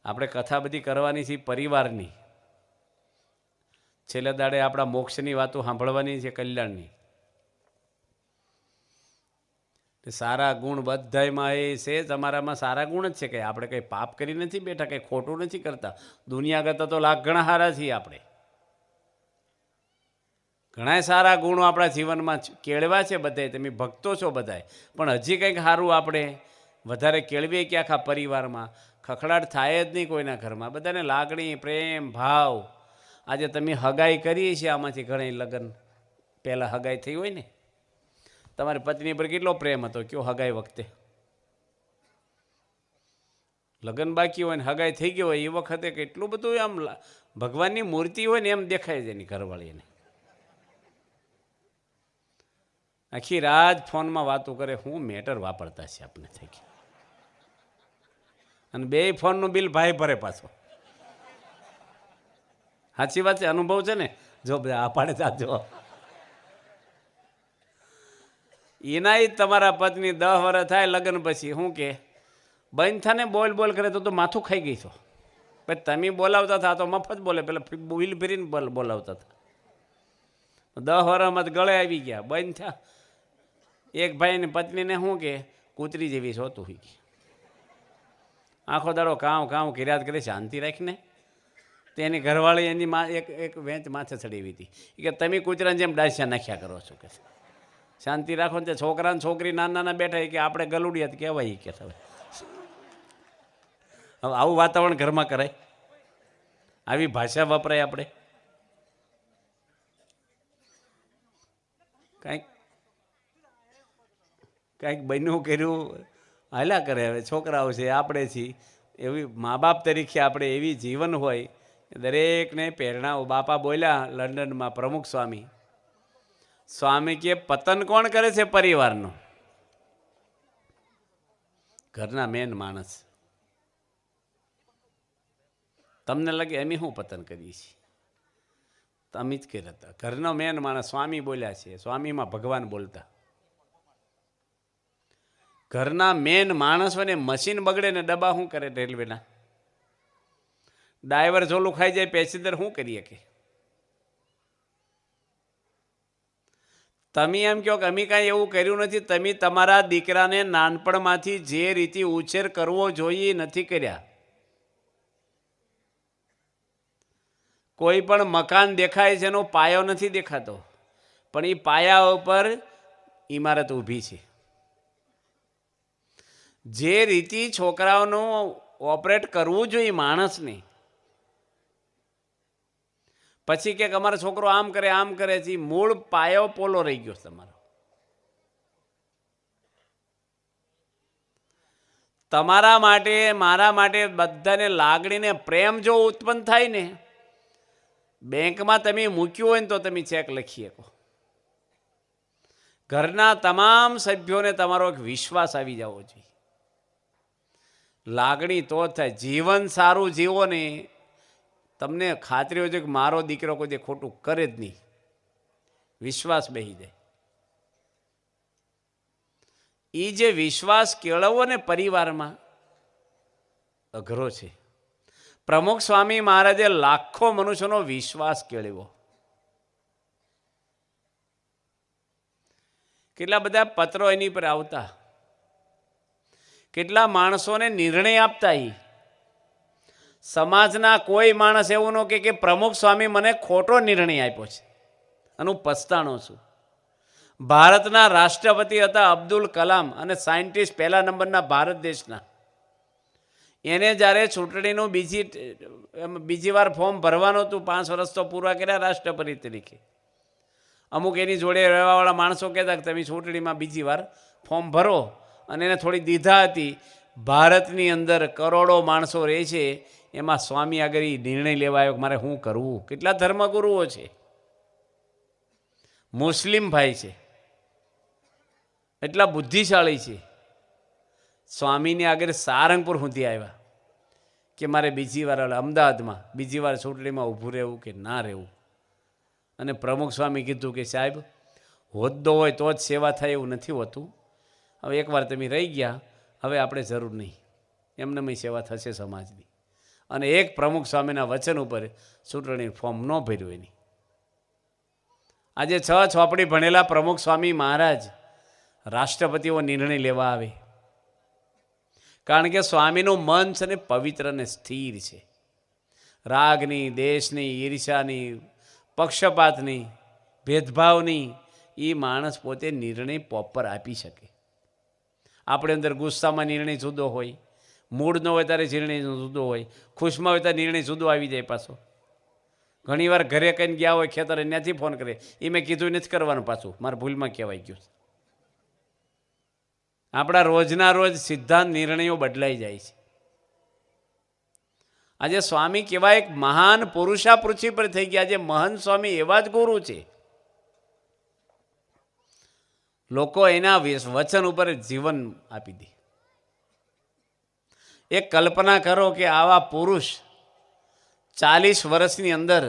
આપણે કથા બધી કરવાની છે પરિવારની, છેલ્લે દાડે આપણા મોક્ષની વાતો સાંભળવાની છે, કલ્યાણની. સારા ગુણ બધાયમાં એ છે, તમારામાં સારા ગુણ જ છે. કે આપણે કંઈ પાપ કરી નથી બેઠા, કંઈ ખોટું નથી કરતા. દુનિયા કરતાં તો લાખ ઘણા સારા છીએ આપણે. ઘણા સારા ગુણો આપણા જીવનમાં કેળવા છે બધાય. તમે ભક્તો છો બધાય, પણ હજી કંઈક સારું આપણે વધારે કેળવીએ કે આખા પરિવારમાં ખખડાટ થાય જ નહીં કોઈના ઘરમાં. બધાને લાગણી, પ્રેમ, ભાવ. આજે તમે હગાઈ કરીએ છીએ, આમાંથી ઘણી લગ્ન પહેલાં હગાઈ થઈ હોય ને, તમારી પત્ની પર કેટલો પ્રેમ હતો કયો હગાઈ વખતે? લગ્ન બાકી હોય ને હગાઈ થઈ ગઈ હોય એ વખતે કેટલું બધું આમ ભગવાનની મૂર્તિ હોય ને એમ દેખાય છે એની ઘરવાળીને. આખી રાત ફોનમાં વાતો કરે, હું મેટર વાપરતા છે આપણે થઈ ગયું. અને બે ફોનનું બિલ ભાઈ ભરે પાછો. સાચી વાત છે, અનુભવ છે ને. જો બધા આ પાડે જાજો. એના જ તમારા પત્ની 10 વર્ષ થાય લગ્ન પછી શું કે બંધ થાને બોલ બોલ કરે તો માથું ખાઈ ગઈ છો. પછી તમે બોલાવતા હતા તો મફત બોલે, પેલા બિલ ભરીને બોલાવતા હતા. 10 વર્ષમાં ગળે આવી ગયા, બંધ થયા. એક ભાઈની પત્નીને શું કે કૂતરી જેવી સોતું હોય ગઈ, આખો દાડો કામ કામ કિરાત કરી, શાંતિ રાખીને. તેની ઘરવાળી એની એક વેંચ માથે ચડી હતી કે તમે કૂતરાને જેમ ડાસ્યા નાખ્યા કરો છો કે શાંતિ રાખો ને. છોકરાને છોકરી નાના નાના બેઠા કે આપણે ગલુડિયા કહેવાય કે હવે આવું વાતાવરણ ઘરમાં કરાય, આવી ભાષા વપરાય. આપણે કાંઈક બન્યું કર્યું હાલ્યા કરે. હવે છોકરાઓ છે, આપણે છીએ, એવી મા બાપ તરીકે આપણે એવી જીવન હોય દરેકને પ્રેરણાઓ. બાપા બોલ્યા લંડનમાં પ્રમુખ સ્વામી કે પતન કોણ કરે છે? પરિવારનો, ઘરના મેન માણસ. તમને લાગે અમે શું પતન કરીએ છીએ? તમે જ કર્યા હતા. ઘરનો મેન માણસ સ્વામી બોલ્યા છે. સ્વામીમાં ભગવાન બોલતા. ઘરના મેન માણસોને મશીન બગડે ને ડબ્બા શું કરે? રેલવેના ડ્રાઈવર ઝોલું ખાઈ જાય, પેસેન્જર શું કરીએ? કે તમે એમ કહો કે અમે કાંઈ એવું કર્યું નથી. તમે તમારા દીકરાને નાનપણમાંથી જે રીતે ઉછેર કરવો જોઈએ નથી કર્યા. કોઈ પણ મકાન દેખાય છે એનો પાયો નથી દેખાતો, પણ એ પાયા ઉપર ઇમારત ઊભી છે. જે રીતે છોકરાઓનું ઓપરેટ કરવું જોઈએ માણસને, પછી કે અમારો છોકરો આમ કરે છે, મૂળ પાયો પોલો રહી ગયો તમારો. તમારા માટે, મારા માટે બધાને લાગણીને પ્રેમ જો ઉત્પન્ન થાય ને, બેંકમાં તમે મૂક્યું હોય ને તો તમે ચેક લખી શકો. ઘરના તમામ સભ્યોને તમારો એક વિશ્વાસ આવી જવો જોઈએ. લાગણી તો જ થાય. જીવન સારું જીવો ને, તમને ખાતરી હોય છે કે મારો દીકરો કોઈ દે ખોટું કરે જ નહીં. વિશ્વાસ બેસી જાય. એ જે વિશ્વાસ કેળવવો ને પરિવારમાં અઘરો છે. પ્રમુખ સ્વામી મહારાજે લાખો મનુષ્યનો વિશ્વાસ કેળવ્યો. કેટલા બધા પત્રો એની પર આવતા, કેટલા માણસોને નિર્ણય આપતા. સમાજના કોઈ માણસ એવું ન કે પ્રમુખ સ્વામી મને ખોટો નિર્ણય આપ્યો છે અને હું પસ્તાણો છું. ભારતના રાષ્ટ્રપતિ હતા અબ્દુલ કલામ, અને સાયન્ટિસ્ટ પહેલા નંબરના ભારત દેશના. એને જ્યારે ચૂંટણીનું બીજી વાર ફોર્મ ભરવાનું હતું, 5 વર્ષ તો પૂરા કર્યા રાષ્ટ્રપતિ તરીકે. અમુક એની જોડે રહેવાવાળા માણસો કહેતા કે તમે ચૂંટણીમાં બીજી વાર ફોર્મ ભરો, અને એને થોડી દીધા હતી. ભારતની અંદર કરોડો માણસો રહે છે, એમાં સ્વામી આગળ નિર્ણય લેવાયો કે મારે શું કરવું. કેટલા ધર્મગુરુઓ છે, મુસ્લિમ ભાઈ છે, એટલા બુદ્ધિશાળી છે. સ્વામીની આગળ સારંગપુર સુધી આવ્યા કે મારે બીજી વાર અમદાવાદમાં બીજી વાર ચૂંટણીમાં ઊભું રહેવું કે ના રહેવું. અને પ્રમુખ સ્વામી કીધું કે સાહેબ, હોદ્દો હોય તો જ સેવા થાય એવું નથી હોતું. હવે એકવાર તમે રહી ગયા, હવે આપણે જરૂર નહીં, એમને સેવા થશે સમાજની. અને એક પ્રમુખ સ્વામીના વચન ઉપર ચૂંટણી ફોર્મ ન ભર્યું એની. આજે 6 ચોપડી ભણેલા પ્રમુખ સ્વામી મહારાજ રાષ્ટ્રપતિઓ નિર્ણય લેવા આવે. કારણ કે સ્વામીનું મન છે ને પવિત્ર અને સ્થિર છે. રાગની, દેશની, ઈર્ષ્યાની, પક્ષપાતની, ભેદભાવની એ માણસ પોતે નિર્ણય પ્રોપર આપી શકે. આપણે અંદર ગુસ્સામાં નિર્ણય જુદો હોય, મૂડ ન હોય ત્યારે નિર્ણય જુદો હોય, ખુશમાં હોય ત્યારે નિર્ણય જુદો આવી જાય પાછો. ઘણીવાર ઘરે કહીને ગયા હોય ખેતર ત્યાંથી ફોન કરે, એ મેં કીધું નથી કરવાનું, પાછું મારા ભૂલમાં કહેવાય ગયું. આપણા રોજના રોજ સિદ્ધાંત નિર્ણયો બદલાઈ જાય છે. આજે સ્વામી કેવા એક મહાન પુરુષા પૃથ્વી પર થઈ ગયા. આજે મહાન સ્વામી એવા જ ગુરુ છે. લોકો એના વચન ઉપર જીવન આપી દે. એક કલ્પના કરો કે આવા પુરુષ 40 વર્ષની અંદર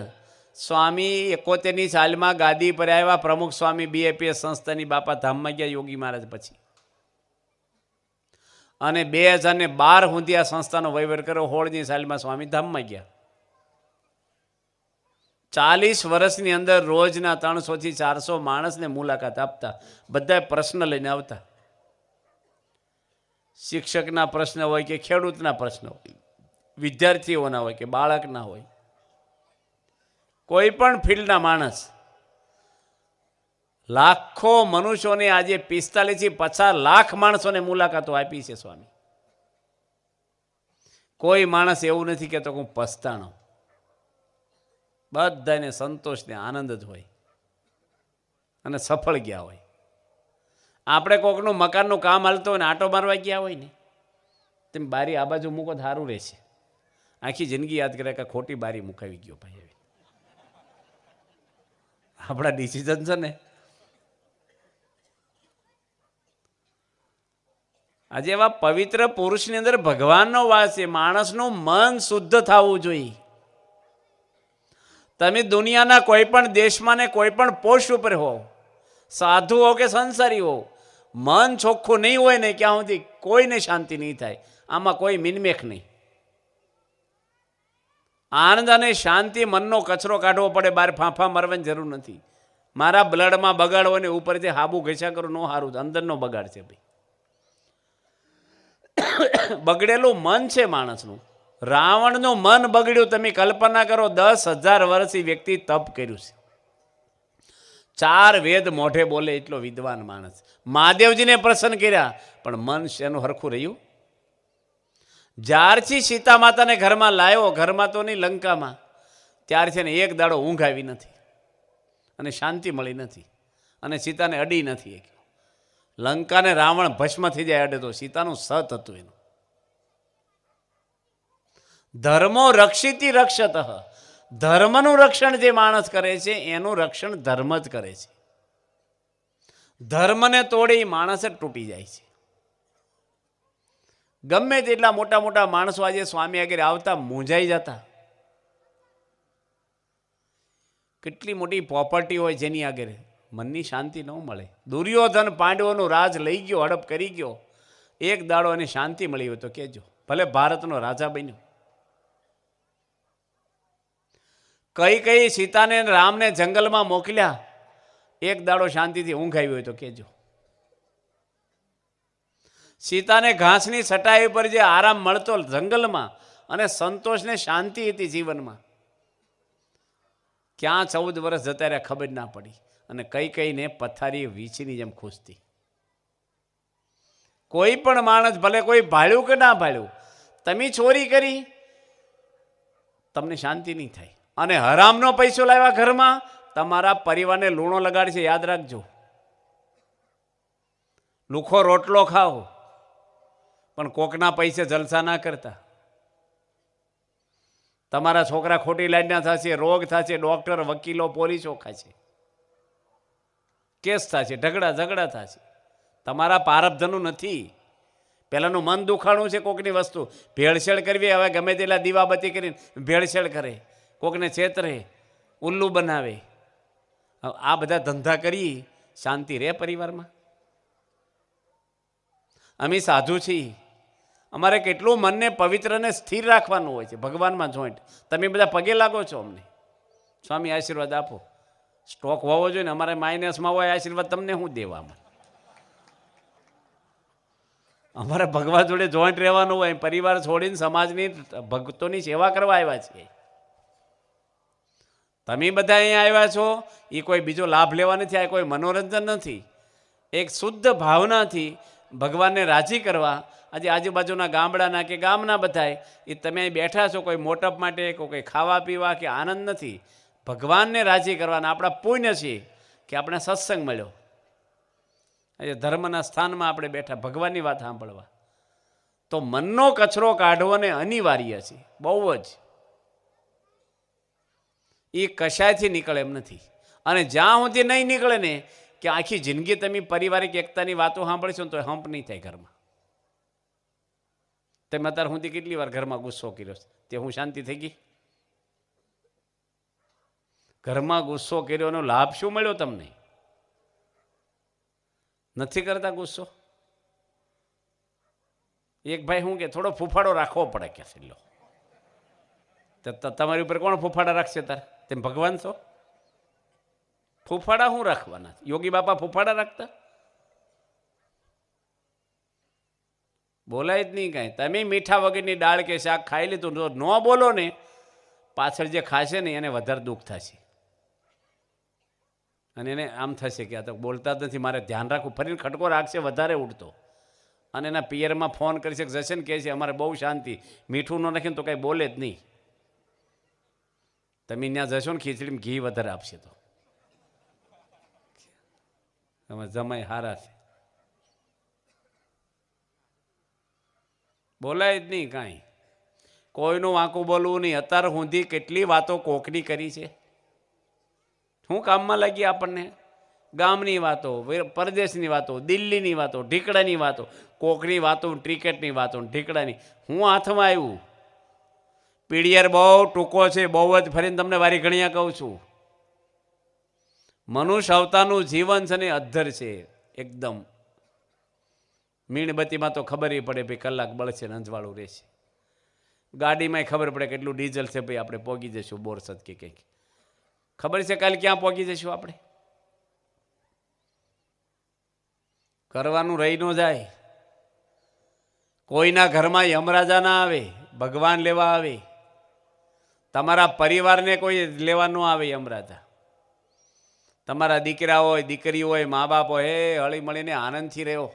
સ્વામી 71ની સાલમાં ગાદી પર આવ્યા. પ્રમુખ સ્વામી BAPS સંસ્થાની બાપા ધામમાં ગયા યોગી મહારાજ પછી, અને 2012 સુધી આ સંસ્થાનો વહીવટ કર્યો. 16ની સાલમાં સ્વામી ધામમાં ગયા. 40 વર્ષની અંદર રોજના 300 થી 400 માણસને મુલાકાત આપતા. બધા પ્રશ્ન લઈને આવતા. શિક્ષકના પ્રશ્ન હોય કે ખેડૂતના પ્રશ્ન હોય, વિદ્યાર્થીઓના હોય કે બાળકના હોય, કોઈ પણ ફિલ્ડના માણસ. લાખો મનુષ્યોને આજે 45 થી 50 લાખ માણસોને મુલાકાતો આપી છે સ્વામી. કોઈ માણસ એવું નથી કહેતો હું પસ્તાણો. બધાને સંતોષ ને આનંદ જ હોય અને સફળ ગયા હોય. આપણે કોકનું મકાનનું કામ હાલતો હોય ને આટો મારવા ગયા હોય ને, તેમ બારી આ બાજુ મૂકો તો સારું રહેશે. આખી જિંદગી યાદ કરે કે ખોટી બારી મુકાવી ગયો ભાઈ. આપણા ડિસિઝન છે ને. આજે એવા પવિત્ર પુરુષની અંદર ભગવાનનો વાસ છે. માણસનું મન શુદ્ધ થવું જોઈએ. તમે દુનિયાના કોઈ પણ દેશમાં ને કોઈ પણ પોસ્ટ ઉપર હો, સાધુ હો કે સંસારી હો, મન ચોખ્ખું નહીં હોય ને ક્યાં સુધી કોઈને શાંતિ નહીં થાય. આમાં કોઈ મિનમેખ નહીં. આનંદ અને શાંતિ મનનો કચરો કાઢવો પડે. બહાર ફાંફા મારવાની જરૂર નથી. મારા બ્લડમાં બગાડ હોય ને ઉપરથી હાબુ ઘસ્યા કરો નો સારું, અંદરનો બગાડ છે ભાઈ. બગડેલું મન છે માણસનું. રાવણનું મન બગડ્યું. તમે કલ્પના કરો, 10,000 વર્ષ એ વ્યક્તિ તપ કર્યું છે. 4 વેદ મોઢે બોલે એટલો વિદ્વાન માણસ. મહાદેવજીને પ્રસન્ન કર્યા, પણ મન શેનું હરખું રહ્યું. જ્યારથી સીતા માતાને ઘરમાં લાવ્યો, ઘરમાં તો નહીં લંકામાં, ત્યારથી ને એક દાડો ઊંઘ આવી નથી અને શાંતિ મળી નથી અને સીતાને અડી નથી. લંકાને રાવણ ભસ્મ થઈ જાય અડે તો સીતાનું સત હતું એનું. ધર્મો રક્ષિતી રક્ષત. ધર્મનું રક્ષણ જે માણસ કરે છે એનું રક્ષણ ધર્મ જ કરે છે. ધર્મને તોડી માણસ જ તૂટી જાય છે. ગમે તેટલા મોટા મોટા માણસો આજે સ્વામી આગળ આવતા મૂંઝાઈ જતા. કેટલી મોટી પ્રોપર્ટી હોય જેની આગળ મનની શાંતિ ન મળે. દુર્યોધન પાંડવોનું રાજ લઈ ગયો, હડપ કરી ગયો. એક દાડો એને શાંતિ મળી હોય તો કહેજો. ભલે ભારતનો રાજા બન્યો. કઈ સીતાને રામને જંગલમાં મોકલ્યા, એક દાડો શાંતિથી ઊંઘ આવી હોય તો કહેજો. સીતાને ઘાસની સટાઈ ઉપર જે આરામ મળતો જંગલમાં અને સંતોષને શાંતિ હતી જીવનમાં, ક્યાં 14 વર્ષ જતા રહ્યા ખબર ના પડી. અને કઈને પથારી વીછીની જેમ ખુશતી. કોઈ પણ માણસ ભલે કોઈ ભાળ્યું કે ના ભાળ્યું, તમે ચોરી કરી તમને શાંતિ નહીં થાય. અને હરામનો પૈસો લાવ્યા ઘરમાં, તમારા પરિવારને લૂણો લગાડશે. યાદ રાખજો. લુખો રોટલો ખાઓ પણ કોકના પૈસે જલસા ના કરતા. તમારા છોકરા ખોટી લાઈનના થશે, રોગ થશે, ડોક્ટર, વકીલો, પોલીસો ખાશે, કેસ થશે, ઝઘડા થશે. તમારા પારબધનું નથી. પહેલાંનું મન દુખાણું છે કોકની વસ્તુ. ભેળસેળ કરવી, હવે ગમે તેટલા દીવાબત્તી કરીને ભેળસેળ કરે, કોકને છેતરે, ઉલ્લુ બનાવે. આ બધા ધંધા કરી શાંતિ રહે પરિવારમાં? અમે સાધુ છીએ, અમારે કેટલું મનને પવિત્ર અને સ્થિર રાખવાનું હોય છે ભગવાનમાં જોઈન્ટ. તમે બધા પગે લાગો છો અમને, સ્વામી આશીર્વાદ આપો. સ્ટોક હોવો જોઈએ ને, અમારે માઇનસમાં હોય આશીર્વાદ તમને શું દેવામાં? અમારે ભગવાન જોડે જોઈન્ટ રહેવાનું હોય, પરિવાર છોડીને સમાજની ભક્તોની સેવા કરવા આવ્યા છીએ. તમે બધા અહીંયા આવ્યા છો એ કોઈ બીજો લાભ લેવા નથી, આ કોઈ મનોરંજન નથી. એક શુદ્ધ ભાવનાથી ભગવાનને રાજી કરવા આજે આજુબાજુના ગામડાના કે ગામના બધાય એ તમે અહીં બેઠા છો કોઈ મોટપ માટે, કોઈ ખાવા પીવા કે આનંદ નથી, ભગવાનને રાજી કરવાના આપણા પુણ્ય છે કે આપણે સત્સંગ મળ્યો. આજે ધર્મના સ્થાનમાં આપણે બેઠા ભગવાનની વાત સાંભળવા, તો મનનો કચરો કાઢવો અનિવાર્ય છે બહુ જ. એ કશાયથી નીકળે એમ નથી. અને જ્યાં સુધી નહીં નીકળે ને કે આખી જિંદગી તમે પારિવારિક એકતાની વાતો સાંભળશો ને તો હંપ નહીં થાય ઘરમાં. તમે અત્યાર સુધી કેટલી વાર ઘરમાં ગુસ્સો કર્યો તે હું શાંતિ થઈ ગઈ? ઘરમાં ગુસ્સો કર્યોનો લાભ શું મળ્યો તમને? નથી કરતા ગુસ્સો? એક ભાઈ શું કે થોડો ફૂફાડો રાખવો પડે કે લો, તમારી ઉપર કોણ ફૂફાડા રાખશે? તાર તેમ ભગવાન છો? ફૂફાડા શું રાખવાના? યોગી બાપા ફૂફાડા રાખતા? બોલાય જ નહીં કાંઈ. તમે મીઠા વગરની દાળ કે શાક ખાઈ લીધું, જો ન બોલો ને પાછળ જે ખાશે ને એને વધારે દુઃખ થશે અને એને આમ થશે કે આ તો બોલતા જ નથી, મારે ધ્યાન રાખવું. ફરીને ખટકો રાખશે વધારે ઉડતો અને એના પિયરમાં ફોન કરી શકે જશે ને કહે છે અમારે બહુ શાંતિ, મીઠું ન નાખીને તો કાંઈ બોલે જ નહીં. તમે ત્યાં જશો ને ખીચડીમાં ઘી વધારે આપશે તો તમે જમાઈ હારા છે. બોલાય જ નહીં કાંઈ, કોઈનું વાંકું બોલવું નહીં. અત્યાર સુધી કેટલી વાતો કોકની કરી છે, શું કામમાં લાગી આપણને? ગામની વાતો, પરદેશની વાતો, દિલ્હીની વાતો, ઢીકડાની વાતો, કોકની વાતો, ક્રિકેટની વાતો, ઢીકડાની. હું હાથમાં આવ્યું. પીડીઆર બહુ ટૂંકો છે, બહુ જ ફરીને તમને વારી ઘણીયા કહું છું. મનુષ્ય અવતારનું જીવન છે ને અધ્ધર છે એકદમ. મીણબત્તીમાં તો ખબર પડે ભાઈ કલાક બળશે ને અંજવાળું રહેશે. ગાડીમાંય ખબર પડે કેટલું ડીઝલ છે ભાઈ આપણે પહોંચી જઈશું બોરસદ કે કંઈક. ખબર છે કાલે ક્યાં પહોંચી જઈશું આપણે? કરવાનું રહી ન જાય. કોઈના ઘરમાં યમરાજા ના આવે, ભગવાન લેવા આવે. તમારા પરિવારને કોઈ લેવા ન આવે યમરાજા. તમારા દીકરા હોય, દીકરી હોય, મા બાપ હોય, હળી મળીને આનંદથી રહ્યો.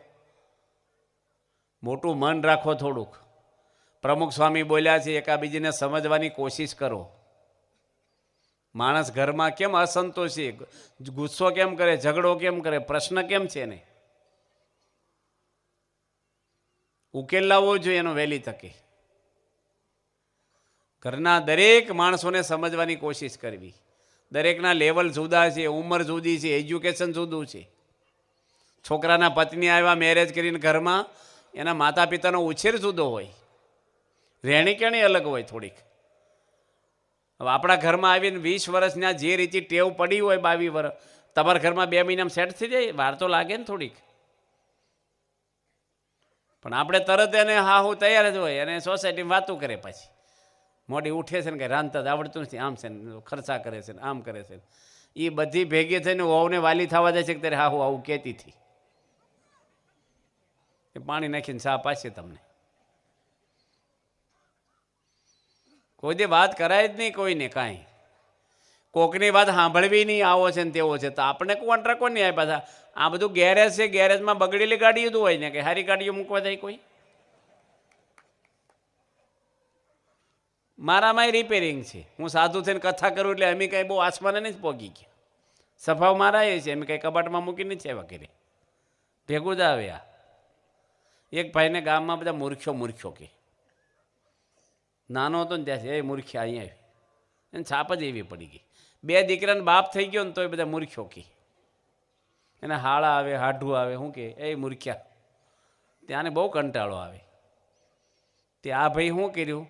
મોટું મન રાખો થોડુંક. પ્રમુખ સ્વામી બોલ્યા છે એકાબીજીને સમજવાની કોશિશ કરો. માણસ ઘરમાં કેમ અસંતોષી, ગુસ્સો કેમ કરે, ઝઘડો કેમ કરે, પ્રશ્ન કેમ છે ને ઉકેલ લાવવો જોઈએ એનો વહેલી તકે. ઘરના દરેક માણસોને સમજવાની કોશિશ કરવી. દરેકના લેવલ જુદા છે, ઉંમર જુદી છે, એજ્યુકેશન જુદું છે. છોકરાના પત્ની આવ્યા મેરેજ કરીને ઘરમાં, એના માતા પિતાનો ઉછેર જુદો હોય, રહેણી કેણી અલગ હોય થોડીક. હવે આપણા ઘરમાં આવીને 20 વર્ષના જે રીતે ટેવ પડી હોય 22 વર્ષ, તમારા ઘરમાં 2 મહિનામાં સેટ થઈ જાય, વાર તો લાગે ને થોડીક. પણ આપણે તરત એને હા હું તૈયાર જ હોય અને સોસાયટીમાં વાતું કરે, પાછી મોડી ઉઠે છે ને કંઈ રાંધતા જ આવડતું નથી, આમ છે ને ખર્ચા કરે છે ને આમ કરે છે. એ બધી ભેગી થઈને વહુને વાલી થવા જાય છે કે ત્યારે હા હું આવું કહેતી હતી. એ પાણી નાખીને ચા પાશે તમને. કોઈ દે વાત કરાય જ નહીં કોઈને કાંઈ. કોકની વાત સાંભળવી નહીં, આવો છે ને તેવો છે. તો આપણે કોન્ટ્રાક્ટ નહીં આપ્યા હતા. આ બધું ગેરેજ છે, ગેરેજમાં બગડેલી ગાડીઓ તો હોય ને કે સારી ગાડીઓ મૂકવા જાય કોઈ? મારામાં રિપેરિંગ છે. હું સાધુ થઈને કથા કરું એટલે અમે કંઈ બહુ આસમાને નથી પહોંચી ગયા. સફાવ મારા એ છે, અમે કંઈ કબાટમાં મૂકીને છે વગેરે ભેગું જ આવે. આ એક ભાઈને ગામમાં બધા મૂર્ખ્યો કે નાનો હતો ને ત્યાંથી એ મૂર્ખ્યા અહીંયા આવી એને છાપ જ એવી પડી ગઈ. 2 દીકરાને બાપ થઈ ગયો ને તો એ બધા મૂર્ખ્યો કે એને હાળા આવે, હાઢું આવે, શું કે એ મૂર્ખ્યા. ત્યાંને બહુ કંટાળો આવે. તે આ ભાઈ શું કર્યું,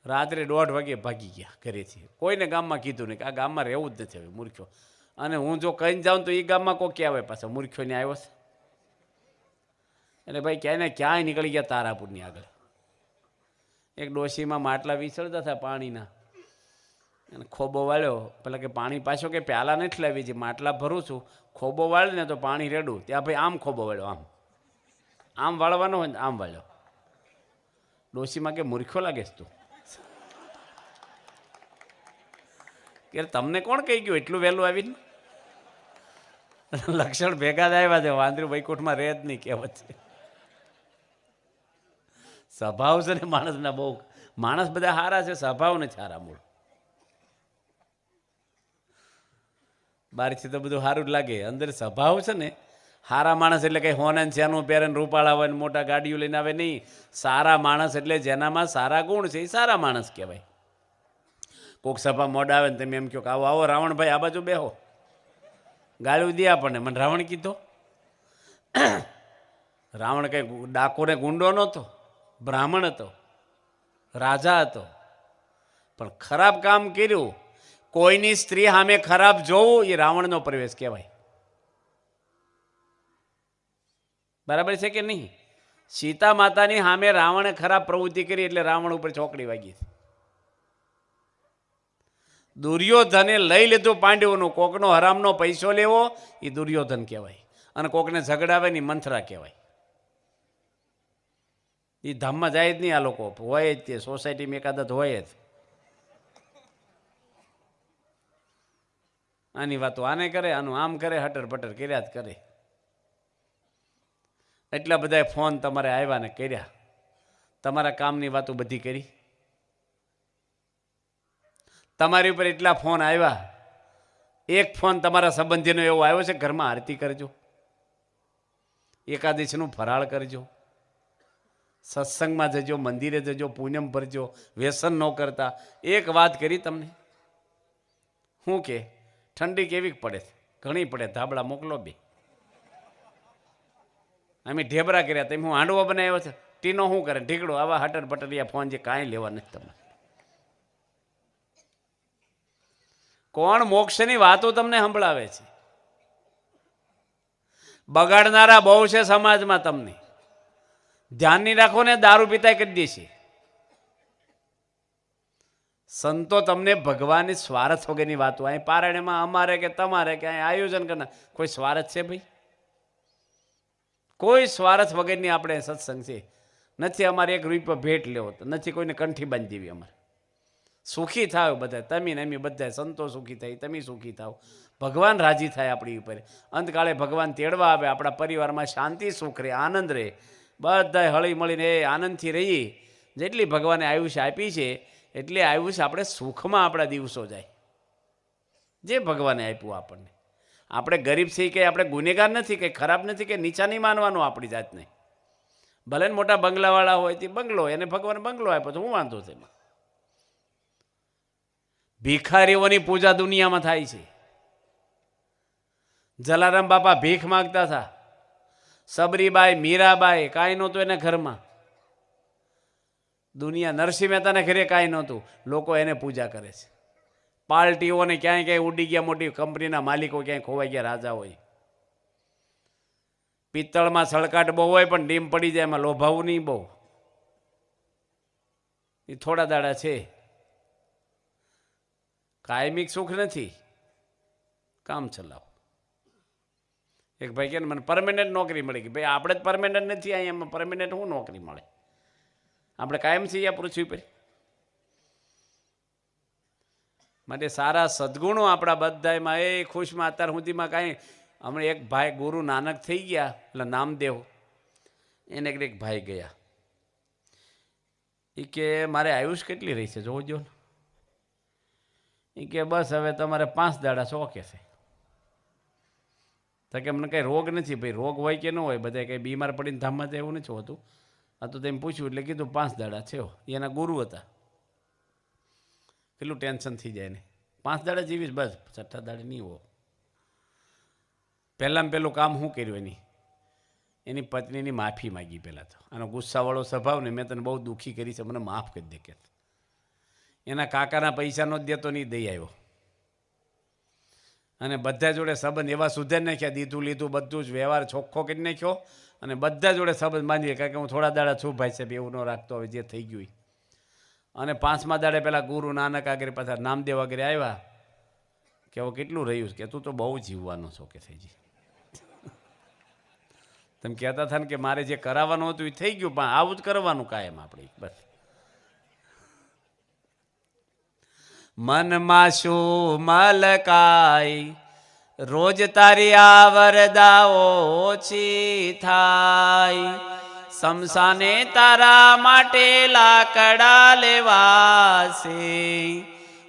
રાત્રે 1:30 વાગે ભાગી ગયા ઘરેથી. કોઈને ગામમાં કીધું નહીં કે આ ગામમાં રહેવું જ નથી હવે મૂર્ખ્યો. અને હું જો કહીને જાઉં તો એ ગામમાં કોઈ આવે પાછો મૂર્ખ્યોને આવ્યો છે. એટલે ભાઈ ક્યાંય ને ક્યાંય નીકળી ગયા તારાપુરની આગળ. એક ડોશીમાં માટલા વિસળતા હતા પાણીના, અને ખોબો વાળ્યો. પેલા કે પાણી પાછો કે પ્યાલા નથી લાવી છે, માટલા ભરું છું, ખોબો વાળે ને તો પાણી રેડું. ત્યાં ભાઈ આમ ખોબો વાળ્યો, આમ આમ વાળવાનો હોય ને આમ વાળ્યો. ડોશીમાં કે મૂર્ખો લાગે છે તું કે તમને કોણ કહી ગયું એટલું વહેલું આવીને? લક્ષણ ભેગા જ આવ્યા છે. વાંદરું વૈકુંઠમાં રહે જ નહીં કહેવત છે. સ્વભાવ છે ને માણસના બહુ. માણસ બધા સારા છે, સ્વભાવ નથી સારા. મૂળ બહારથી તો બધું સારું જ લાગે, અંદર સ્વભાવ છે ને સારા માણસ એટલે કંઈ હોને છેનું પહેરે ને રૂપાળા હોય ને મોટા ગાડીઓ લઈને આવે નહીં. સારા માણસ એટલે જેનામાં સારા ગુણ છે એ સારા માણસ કહેવાય. કોક સભા મોડા આવે ને તમે એમ કહો કે આવો આવો રાવણભાઈ આ બાજુ બેહો, ગાળું દે આપણને. મને રાવણ કીધો? રાવણ કંઈ ડાકોરે ગુંડો નહોતો, બ્રાહ્મણ હતો, રાજા હતો, પણ ખરાબ કામ કર્યું. કોઈની સ્ત્રી સામે ખરાબ જોવું એ રાવણનો પ્રવેશ કહેવાય. બરાબર છે કે નહીં? સીતા માતાની સામે રાવણે ખરાબ પ્રવૃત્તિ કરી એટલે રાવણ ઉપર ચોકડી વાગી. દુર્યોધને લઈ લીધું પાંડવોનું. કોકનો હરામનો પૈસો લેવો એ દુર્યોધન કહેવાય, અને કોકને ઝઘડાવે ને મંથરા કહેવાય. એ ધામમાં જાય જ નહીં. આ લોકો હોય જ તે સોસાયટીમાં એકાદત હોય જ. આની વાતો આને કરે, આનું આમ કરે, હટર પટર કર્યા જ કરે. એટલા બધા ફોન તમારે આવ્યા ને કર્યા, તમારા કામની વાતો બધી કરી. તમારી ઉપર એટલા ફોન આવ્યા, એક ફોન તમારા સંબંધીનો એવો આવ્યો છે ઘરમાં આરતી કરજો, એકાદશીનું ફરાળ કરજો, સત્સંગમાં જજો, મંદિરે જજો, પૂનમ ભરજો, વ્યસન ન કરતા. એક વાત કરી તમને. શું કે ઠંડી કેવી પડે? ઘણી પડે. ધાબળા મોકલો બે. અમે ઢેબરા કર્યા, તમે હું હાંડવો બનાવ્યો છે. ટીનો શું કરે? ઢીકડો. આવા હટર પટરિયા ફોન જે કાંઈ લેવા નથી તમે. કોણ મોક્ષની વાતો તમને સંભળાવે છે? બગાડનારા બહુ છે સમાજમાં. તમને ધ્યાન નહીં રાખો ને દારૂ પીતા કરી દેશે. સંતો તમને ભગવાનની સ્વાર્થ વગરની વાતો. અહીં પારણ્યમાં અમારે કે તમારે કે અહીં આયોજન કરનાર કોઈ સ્વાર્થ છે ભાઈ? કોઈ સ્વાર્થ વગરની આપણે સત્સંગ છે. નથી અમારે એક રૂપિયો ભેટ લેવો, નથી કોઈને કંઠી બાંધી દેવી. અમારે સુખી થાવ બધા, તમે ને અમે બધા. સંતો સુખી થાય, તમે સુખી થાવ, ભગવાન રાજી થાય આપણી ઉપર. અંતકાળે ભગવાન તેડવા આવે, આપણા પરિવારમાં શાંતિ સુખ રહે, આનંદ રહે, બધા હળી મળીને આનંદથી રહીએ. જેટલી ભગવાને આયુષ્ય આપી છે એટલે આયુષ્ય આપણે સુખમાં આપણા દિવસો જાય. જે ભગવાને આપ્યું આપણને. આપણે ગરીબ છીએ કે આપણે ગુનેગાર નથી, કંઈ ખરાબ નથી, કે નીચા નહીં માનવાનું આપણી જાતને. ભલે ને મોટા બંગલાવાળા હોય તે બંગલો, એને ભગવાન બંગલો આપ્યો તો હું વાંધો છે એમાં? ભિખારીઓની પૂજા દુનિયામાં થાય છે. જલારામ બાપા ભીખ માગતા હતા. સબરીબાઈ, મીરાબાઈ, કાંઈ નહોતું એના ઘરમાં. દુનિયા નરસિંહ મહેતાના ઘરે કાંઈ નહોતું, લોકો એને પૂજા કરે છે. પાર્ટીઓને ક્યાંય ક્યાંય ઉડી ગયા, મોટી કંપનીના માલિકો ક્યાંય ખોવાઈ ગયા, રાજા હોય. પિત્તળમાં સળકાટ બહુ હોય પણ ડીમ પડી જાય, એમાં લોભાવું નહીં બહુ. એ થોડા દાડા છે. કાયમિક સુખ નથી, કામ ચલાવો. એક ભાઈ કે મને પરમેનન્ટ નોકરી મળી ગઈ. ભાઈ આપણે જ પરમેનન્ટ નથી, અહીંયા પરમેનન્ટ શું નોકરી મળે? આપણે કાયમ છીએ આ પૃથ્વી પર. માટે સારા સદગુણો આપણા બધામાં એ ખુશમાં. અત્યાર સુધીમાં કાંઈ હમણાં એક ભાઈ ગુરુ નાનક થઈ ગયા એટલે નામદેવ, એને એક ભાઈ ગયા. એ કે મારે આયુષ કેટલી રહી છે જોજો ને. એ કે બસ હવે તમારે 5 દાડા શોખે છે. તો કે મને કંઈ રોગ નથી. ભાઈ રોગ હોય કે ન હોય, બધા કંઈ બીમાર પડીને ધામમાં જાય એવું નથી હોતું. આ તો તેમ પૂછ્યું એટલે કીધું 5 દાડા છે. એના ગુરુ હતા. કેટલું ટેન્શન થઈ જાય ને. 5 દાડા જીવીશ બસ, 6 દાડે નહીં હો. પહેલાં પહેલું કામ શું કર્યું? એની પત્નીની માફી માગી. પહેલાં તો આનો ગુસ્સાવાળો સ્વભાવ ને, મેં તને બહુ દુઃખી કરી છે, મને માફ કરી દે કે. એના કાકાના પૈસાનો જ દેતો નહીં, દઈ આવ્યો. અને બધા જોડે સંબંધ એવા સુધારી નાખ્યા, દીધું લીધું બધું જ વ્યવહાર ચોખ્ખો કરી નાખ્યો. અને બધા જોડે સંબંધ બાંધીએ, કારણ કે હું થોડા દાડા છું ભાઈ સાહેબ, એવું ન રાખતો હવે જે થઈ ગયું. અને 5મા દાડે પેલા ગુરુ નાનક આગળ પાછા નામદેવ આગળ આવ્યા કે હવે કેટલું રહ્યું કે તું તો બહુ જીવવાનો છો કે થઈ જી. તમે કહેતા હતા ને કે મારે જે કરાવવાનું હતું એ થઈ ગયું, પણ આવું જ કરવાનું કાયમ આપણે. બસ મનમાં શું મલકાય, રોજ તારી આવરદા ઓછી થાય. સમસાને તારા માટે લાકડા લેવાશે,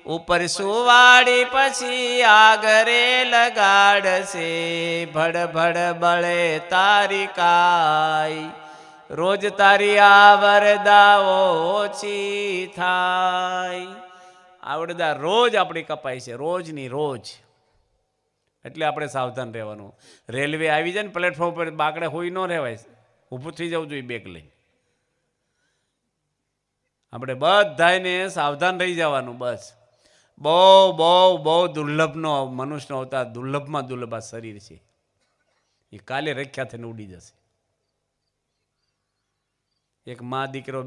ઉપર સુવાડી પછી આગરે લગાડશે. ભડ ભડ બળે તારી કાય, રોજ તારી આવરદા ઓછી થાય. આવડદા રોજ આપણી કપાય છે, રોજની રોજ. એટલે આપણે સાવધાન રહેવાનું. રેલવે આવી જાય ને પ્લેટફોર્મ પર બાકડે હોઈ ન રહેવાય, ઊભું થઈ જવું જોઈએ બેગ લઈને. આપણે બધાને સાવધાન રહી જવાનું. બસ બહુ બહુ બહુ દુર્લભનો મનુષ્યનો અવતાર, દુર્લભમાં દુર્લભ આ શરીર છે. એ કાલે રખ્યા થઈને ઉડી જશે. એક મા દીકરો.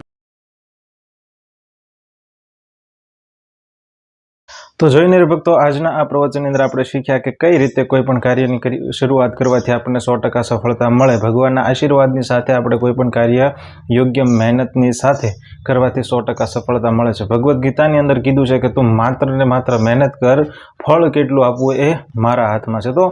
તો જોઈને ભક્તો, આજના આ પ્રવચનની અંદર આપણે શીખ્યા કે કઈ રીતે કોઈ પણ કાર્યની શરૂઆત કરવાથી આપણને 100% સફળતા મળે. ભગવાનના આશીર્વાદની સાથે આપણે કોઈ પણ કાર્ય યોગ્ય મહેનતની સાથે કરવાથી 100% સફળતા મળે છે. ભગવદ્ ગીતાની અંદર કીધું છે કે તું માત્ર ને માત્ર મહેનત કર, ફળ કેટલું આપવું એ મારા હાથમાં છે. તો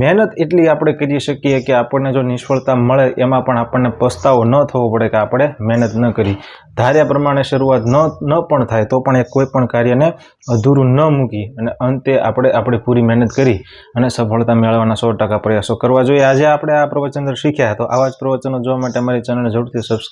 મહેનત એટલી આપણે કરી શકીએ કે આપણને જો નિષ્ફળતા મળે એમાં પણ આપણને પસ્તાવો ન થવો પડે કે આપણે મહેનત ન કરી. ધાર્યા પ્રમાણે શરૂઆત ન પણ થાય તો પણ એ કોઈ પણ કાર્યને અધૂરું ન મૂકી અને અંતે આપણે આપણી પૂરી મહેનત કરી અને સફળતા મેળવવાના 100% પ્રયાસો કરવા જોઈએ. આજે આપણે આ પ્રવચન શીખ્યા. તો આવા જ પ્રવચનો જોવા માટે અમારી ચેનલને જરૂરથી સબસ્ક્રાઇબ